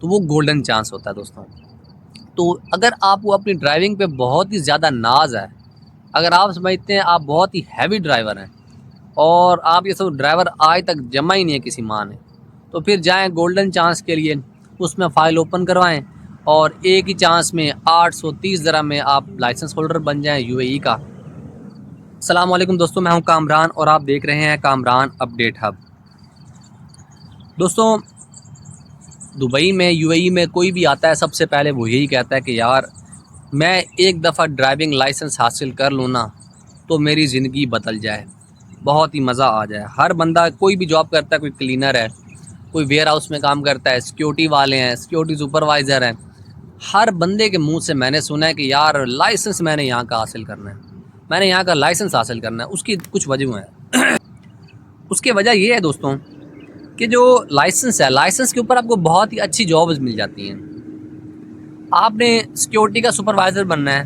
तो वो golden chance होता है दोस्तों। तो अगर आपको अपनी ड्राइविंग पे बहुत ही ज़्यादा नाज है, अगर आप समझते हैं आप बहुत ही हैवी ड्राइवर हैं और आप ये सब ड्राइवर आज तक जमा ही नहीं है किसी माँ ने, तो फिर जाएं गोल्डन चांस के लिए, उसमें फ़ाइल ओपन करवाएं और एक ही चांस में 830 दिरहम में आप लाइसेंस होल्डर बन जाएं यूएई का। अस्सलाम वालेकुम दोस्तों, मैं हूं कामरान और आप देख रहे हैं कामरान अपडेट हब। दोस्तों, दुबई में यूएई में कोई भी आता है सबसे पहले वो यही कहता है कि यार मैं एक दफ़ा ड्राइविंग लाइसेंस हासिल कर लूँ ना तो मेरी ज़िंदगी बदल जाए, बहुत ही मज़ा आ जाए। हर बंदा कोई भी जॉब करता है, कोई क्लीनर है, कोई वेयर हाउस में काम करता है, सिक्योरिटी वाले हैं, सिक्योरिटी सुपरवाइज़र हैं, हर बंदे के मुंह से मैंने सुना है कि यार लाइसेंस मैंने यहाँ का हासिल करना है, मैंने यहाँ का लाइसेंस हासिल करना है। उसकी कुछ वजह है। उसकी वजह ये है दोस्तों कि जो लाइसेंस है, लाइसेंस के ऊपर आपको बहुत ही अच्छी जॉब्स मिल जाती हैं। आपने सिक्योरिटी का सुपरवाइज़र बनना है,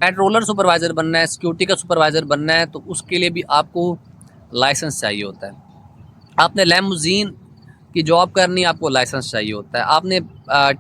पेट्रोलर सुपरवाइज़र बनना है, सिक्योरिटी का सुपरवाइज़र बनना है, तो उसके लिए भी आपको लाइसेंस चाहिए होता है। आपने लैम्बोर्गिनी की जॉब करनी है, आपको लाइसेंस चाहिए होता है। आपने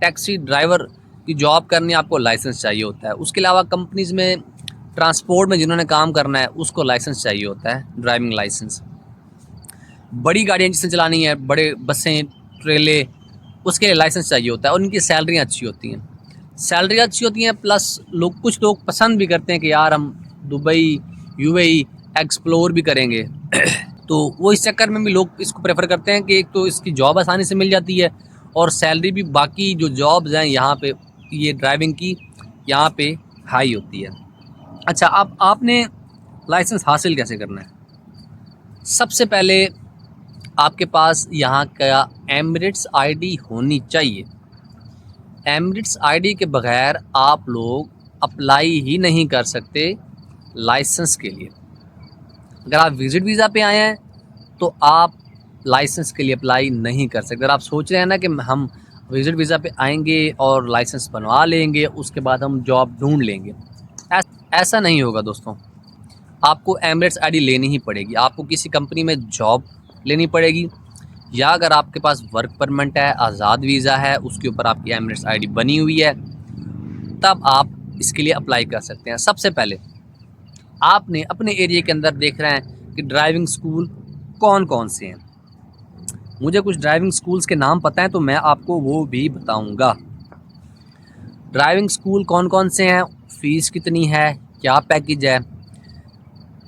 टैक्सी ड्राइवर की जॉब करनी है, आपको लाइसेंस चाहिए होता है। उसके अलावा कंपनीज़ में ट्रांसपोर्ट में जिन्होंने काम करना है उसको लाइसेंस चाहिए होता है, ड्राइविंग लाइसेंस। बड़ी गाड़ियाँ जिसने चलानी है, बड़े बसें, ट्रेलें, उसके लिए लाइसेंस चाहिए होता है और उनकी सैलरियाँ अच्छी होती हैं। सैलरी अच्छी होती हैं प्लस कुछ लोग पसंद भी करते हैं कि यार हम दुबई, यूएई एक्सप्लोर भी करेंगे। तो वो इस चक्कर में भी लोग इसको प्रेफर करते हैं कि एक तो इसकी जॉब आसानी से मिल जाती है और सैलरी भी बाकी जो जॉब्स हैं यहाँ पे, ये ड्राइविंग की यहाँ पे हाई होती है। अच्छा, आपने लाइसेंस हासिल कैसे करना है? सबसे पहले आपके पास यहाँ का एमिरेट्स आईडी होनी चाहिए। एमिरेट्स आईडी के बगैर आप लोग अप्लाई ही नहीं कर सकते लाइसेंस के लिए। अगर आप विज़िट वीज़ा पे आए हैं तो आप लाइसेंस के लिए अप्लाई नहीं कर सकते। अगर आप सोच रहे हैं ना कि हम विज़िट वीज़ा पे आएंगे और लाइसेंस बनवा लेंगे, उसके बाद हम जॉब ढूंढ लेंगे, ऐसा नहीं होगा दोस्तों। आपको एमिरेट्स आईडी लेनी ही पड़ेगी, आपको किसी कंपनी में जॉब लेनी पड़ेगी, या अगर आपके पास वर्क परमिट है, आज़ाद वीज़ा है, उसके ऊपर आपकी एमिरेट्स आईडी बनी हुई है, तब आप इसके लिए अप्लाई कर सकते हैं। सबसे पहले आपने अपने एरिया के अंदर देख रहे हैं कि ड्राइविंग स्कूल कौन कौन से हैं। मुझे कुछ ड्राइविंग स्कूल्स के नाम पता है तो मैं आपको वो भी बताऊंगा। ड्राइविंग स्कूल कौन कौन से हैं, फ़ीस कितनी है, क्या पैकेज है,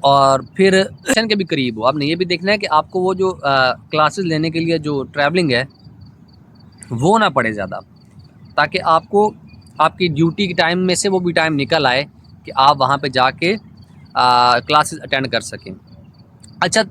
और फिर स्टेशन के भी करीब हो। आपने ये भी देखना है कि आपको वो जो क्लासेस लेने के लिए जो ट्रैवलिंग है वो ना पड़े ज़्यादा, ताकि आपको आपकी ड्यूटी के टाइम में से वो भी टाइम निकल आए कि आप वहाँ पे जाके क्लासेस अटेंड कर सकें। अच्छा,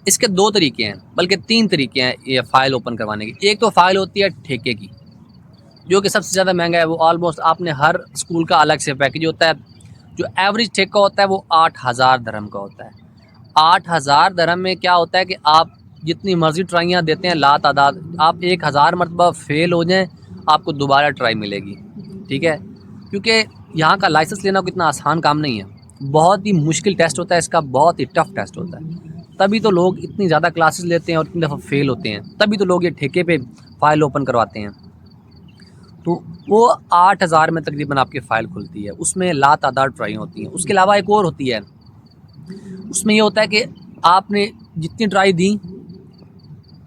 इसके 2 तरीके हैं, बल्कि 3 तरीके हैं ये फ़ाइल ओपन करवाने की। एक तो फ़ाइल होती है ठेके की, जो कि सबसे ज़्यादा महंगा है। वो ऑलमोस्ट आपने हर स्कूल का अलग से पैकेज होता है। जो एवरेज ठेका होता है वो 8,000 दिरहम का होता है। 8,000 दिरहम में क्या होता है कि आप जितनी मर्ज़ी ट्राइयाँ देते हैं ला तादाद, आप 1,000 मरतबा फ़ेल हो जाएँ आपको दोबारा ट्राई मिलेगी, ठीक है? क्योंकि यहाँ का लाइसेंस लेना कोई इतना आसान काम नहीं है, बहुत ही मुश्किल टेस्ट होता है इसका, बहुत ही टफ टेस्ट होता है। तभी तो लोग इतनी ज़्यादा क्लासेस लेते हैं और इतनी दफ़ा फ़ेल होते हैं, तभी तो लोग ये ठेके पे फ़ाइल ओपन करवाते हैं। तो वो 8,000 में तकरीबन आपकी फ़ाइल खुलती है, उसमें लातादाद ट्राई होती हैं। उसके अलावा एक और होती है, उसमें ये होता है कि आपने जितनी ट्राई दी,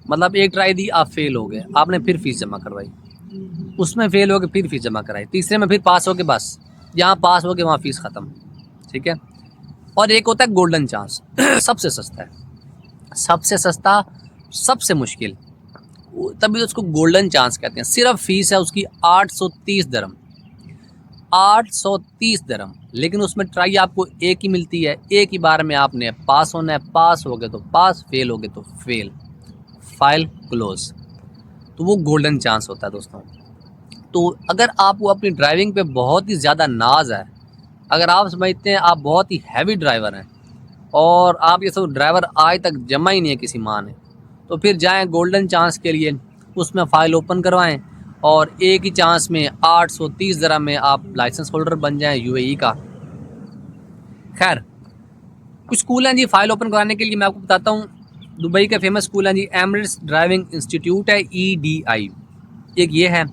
मतलब एक ट्राई दी आप फ़ेल हो गए, आपने फिर फ़ीस जमा करवाई, उसमें फ़ेल हो गए फिर फ़ीस जमा कराई, तीसरे में फिर पास हो गए, बस जहाँ पास हो गए वहाँ फ़ीस ख़त्म, ठीक है? और एक होता है गोल्डन चांस। सबसे सस्ता है, सबसे सस्ता, सबसे मुश्किल, तभी तो उसको गोल्डन चांस कहते हैं। सिर्फ फ़ीस है उसकी 830 दिरहम, 830 दिरहम, लेकिन उसमें ट्राई आपको एक ही मिलती है, एक ही बार में आपने पास होना है, पास हो गए तो पास, फेल हो गए तो फेल, फाइल क्लोज। तो वो गोल्डन चांस होता है दोस्तों। तो अगर आपको अपनी ड्राइविंग पे बहुत ही ज़्यादा नाज है, अगर आप समझते हैं आप बहुत ही हैवी ड्राइवर हैं और आप ये सब ड्राइवर आज तक जमा ही नहीं है किसी माँ ने, तो फिर जाएं गोल्डन चांस के लिए, उसमें फ़ाइल ओपन करवाएं और एक ही चांस में 830 दिरहम में आप लाइसेंस होल्डर बन जाएं यूएई का। खैर, कुछ स्कूल हैं जी फ़ाइल ओपन कराने के लिए, मैं आपको बताता हूँ। दुबई के फेमस स्कूल हैं जी, एमिरेट्स ड्राइविंग इंस्टीट्यूट है, EDI। एक ये है।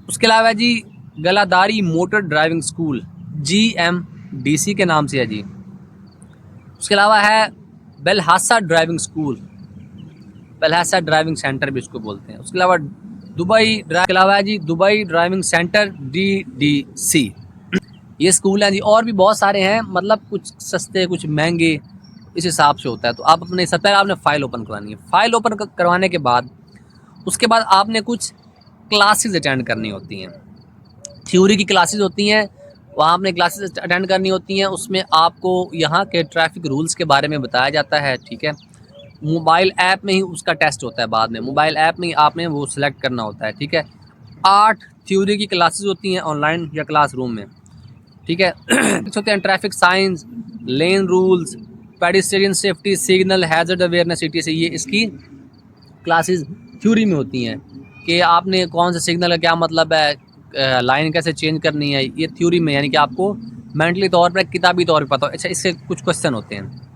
उसके अलावा जी गलादारी मोटर ड्राइविंग स्कूल, GMDC के नाम से है जी। उसके अलावा है बेलहासा ड्राइविंग स्कूल, बेलहासा ड्राइविंग सेंटर भी इसको बोलते हैं। उसके अलावा के अलावा है जी दुबई ड्राइविंग सेंटर, DDC। ये स्कूल हैं जी, और भी बहुत सारे हैं, मतलब कुछ सस्ते कुछ महंगे, इस हिसाब से होता है। तो आप अपने सबसे आपने फ़ाइल ओपन करवानी है। फ़ाइल ओपन करवाने के बाद उसके बाद आपने कुछ क्लासेस अटेंड करनी होती हैं। थ्योरी की क्लासेस होती हैं, वहाँ आपने क्लासेस अटेंड करनी होती हैं। उसमें आपको यहाँ के ट्रैफिक रूल्स के बारे में बताया जाता है, ठीक है। मोबाइल ऐप में ही उसका टेस्ट होता है, बाद में मोबाइल ऐप में ही आपने वो सिलेक्ट करना होता है, ठीक है। 8 थ्योरी की क्लासेस होती हैं ऑनलाइन या क्लासरूम में, ठीक है। होते हैं traffic science, lane rules, pedestrian safety, signal hazard awareness, ETC। ये इसकी क्लासेस थ्योरी में होती हैं कि आपने कौन से सिग्नल का क्या मतलब है, लाइन कैसे चेंज करनी है, ये थ्योरी में, यानी कि आपको मेंटली तौर पर किताबी तौर पर पता हो। अच्छा, इससे कुछ क्वेश्चन होते हैं।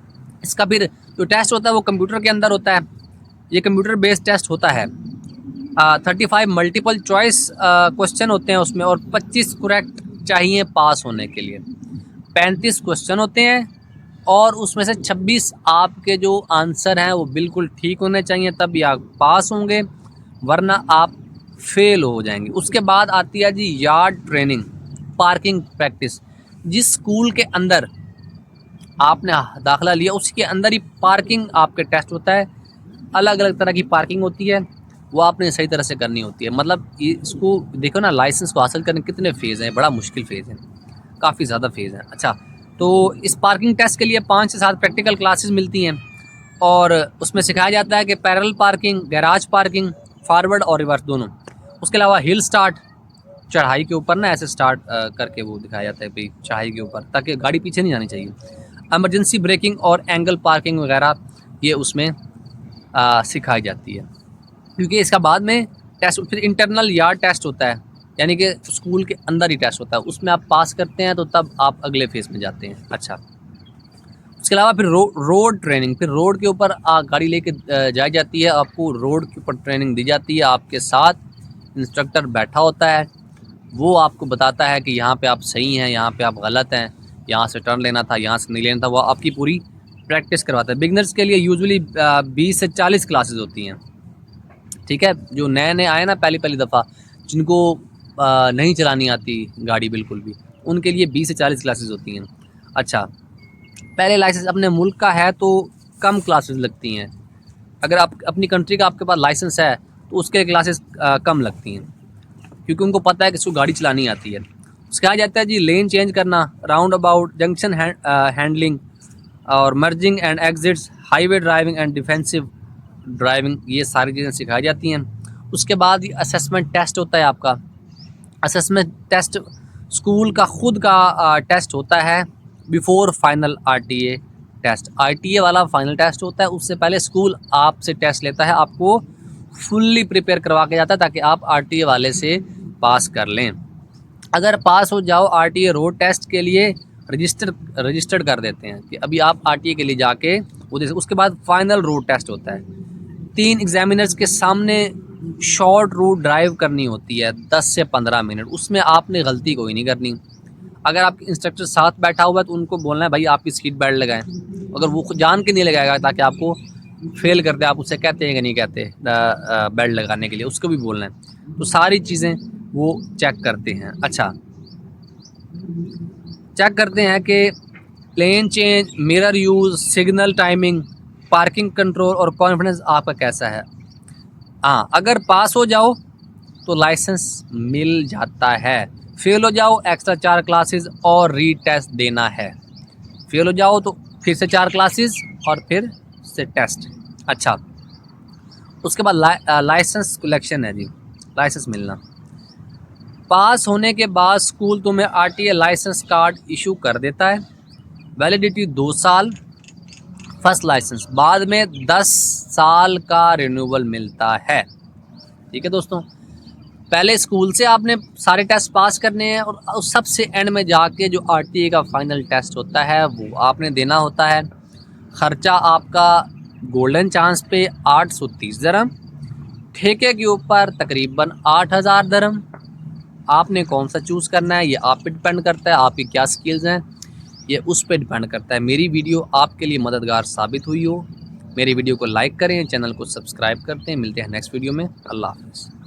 इसका फिर जो टेस्ट होता है वो कंप्यूटर के अंदर होता है। ये कंप्यूटर बेस्ड टेस्ट होता है। 35 मल्टीपल चॉइस क्वेश्चन होते हैं उसमें, और 25 करेक्ट चाहिए पास होने के लिए। 35 क्वेश्चन होते हैं और उसमें से 26 आपके जो आंसर हैं वो बिल्कुल ठीक होने चाहिए, तभी आप पास होंगे, वरना आप फेल हो जाएंगे। उसके बाद आती है जी यार्ड ट्रेनिंग, पार्किंग प्रैक्टिस। जिस स्कूल के अंदर आपने दाखिला लिया उसके अंदर ही पार्किंग आपके टेस्ट होता है। अलग अलग तरह की पार्किंग होती है, वो आपने सही तरह से करनी होती है। मतलब इसको देखो ना, लाइसेंस को हासिल करने कितने फ़ेज़ हैं, बड़ा मुश्किल फ़ेज़ है, काफ़ी ज़्यादा फ़ेज़ है। अच्छा, तो इस पार्किंग टेस्ट के लिए 5 से 7 प्रैक्टिकल क्लासेस मिलती हैं, और उसमें सिखाया जाता है कि parallel parking, garage parking, forward और रिवर्स दोनों। उसके अलावा हिल स्टार्ट, चढ़ाई के ऊपर ना ऐसे स्टार्ट करके वो दिखाया जाता है भाई चढ़ाई के ऊपर, ताकि गाड़ी पीछे नहीं जानी चाहिए। इमरजेंसी ब्रेकिंग और एंगल पार्किंग वगैरह ये उसमें सिखाई जाती है, क्योंकि इसका बाद में टेस्ट। फिर इंटरनल यार्ड टेस्ट होता है, यानी कि स्कूल के अंदर ही टेस्ट होता है, उसमें आप पास करते हैं तो तब आप अगले फेज़ में जाते हैं। अच्छा, उसके अलावा फिर रोड ट्रेनिंग, फिर रोड के ऊपर गाड़ी लेके जाई जाती है, आपको रोड के ऊपर ट्रेनिंग दी जाती है। आपके साथ इंस्ट्रक्टर बैठा होता है, वो आपको बताता है कि यहाँ पे आप सही हैं, यहाँ पे आप गलत हैं, यहाँ से टर्न लेना था, यहाँ से नहीं लेना था। वो आपकी पूरी प्रैक्टिस करवाता है। बिगनर्स के लिए यूजुअली 20 से 40 क्लासेस होती हैं, ठीक है। जो नए नए आए ना पहली दफ़ा, जिनको नहीं चलानी आती गाड़ी बिल्कुल भी, उनके लिए 20 से 40 क्लासेस होती हैं। अच्छा, पहले लाइसेंस अपने मुल्क का है तो कम क्लासेस लगती हैं। अगर आप अपनी कंट्री का आपके पास लाइसेंस है तो उसके क्लासेस कम लगती हैं, क्योंकि उनको पता है कि इसको गाड़ी चलानी आती है। उसके आ जाता है जी लेन चेंज करना, राउंड अबाउट, जंक्शन हैंडलिंग और merging and exits, highway driving and defensive driving, ये सारी चीज़ें सिखाई जाती हैं। उसके बाद असेसमेंट टेस्ट होता है आपका। असेसमेंट टेस्ट स्कूल का खुद का टेस्ट होता है before final RTA test. RTA वाला फाइनल टेस्ट होता है, उससे पहले स्कूल आपसे टेस्ट लेता है, आपको फुल्ली प्रिपेयर करवा के जाता है ताकि आप RTA वाले से पास कर लें। अगर पास हो जाओ RTA रोड टेस्ट के लिए रजिस्टर्ड कर देते हैं कि अभी आप RTA के लिए जाके उसके बाद फाइनल रोड टेस्ट होता है। 3 एग्जामिनर्स के सामने शॉर्ट रूट ड्राइव करनी होती है 10 से 15 मिनट, उसमें आपने गलती कोई नहीं करनी। अगर आपके इंस्ट्रक्टर साथ बैठा हुआ है तो उनको बोलना है भाई आपकी सीट बेल्ट लगाएं। अगर वो जान के नहीं लगाएगा ताकि आपको फेल कर दे, आप उससे कहते हैं कि नहीं कहते बेल्ट लगाने के लिए, उसको भी बोलना है। तो सारी चीज़ें वो चेक करते हैं। अच्छा, चेक करते हैं कि lane change, mirror use, signal timing, parking control और कॉन्फिडेंस आपका कैसा है। हाँ, अगर पास हो जाओ तो लाइसेंस मिल जाता है। फेल हो जाओ एक्स्ट्रा 4 क्लासेस और रीटेस्ट देना है। फेल हो जाओ तो फिर से 4 क्लासेस और फिर से टेस्ट। अच्छा, उसके बाद लाइसेंस कलेक्शन है जी, लाइसेंस मिलना। पास होने के बाद स्कूल तुम्हें RTA लाइसेंस कार्ड इशू कर देता है। वैलिडिटी 2 साल फर्स्ट लाइसेंस, बाद में 10 साल का रिन्यूअल मिलता है। ठीक है दोस्तों, पहले स्कूल से आपने सारे टेस्ट पास करने हैं और सबसे एंड में जाके जो RTA का फाइनल टेस्ट होता है वो आपने देना होता है। ख़र्चा आपका गोल्डन चांस पे 830 दिरहम, ठेके के ऊपर तकरीबन 8,000 दरहम। आपने कौन सा चूज़ करना है ये आप पे डिपेंड करता है, आपकी क्या स्किल्स हैं ये उस पर डिपेंड करता है। मेरी वीडियो आपके लिए मददगार साबित हुई हो, मेरी वीडियो को लाइक करें, चैनल को सब्सक्राइब करते हैं। मिलते हैं नेक्स्ट वीडियो में। अल्लाह हाफ़िज़।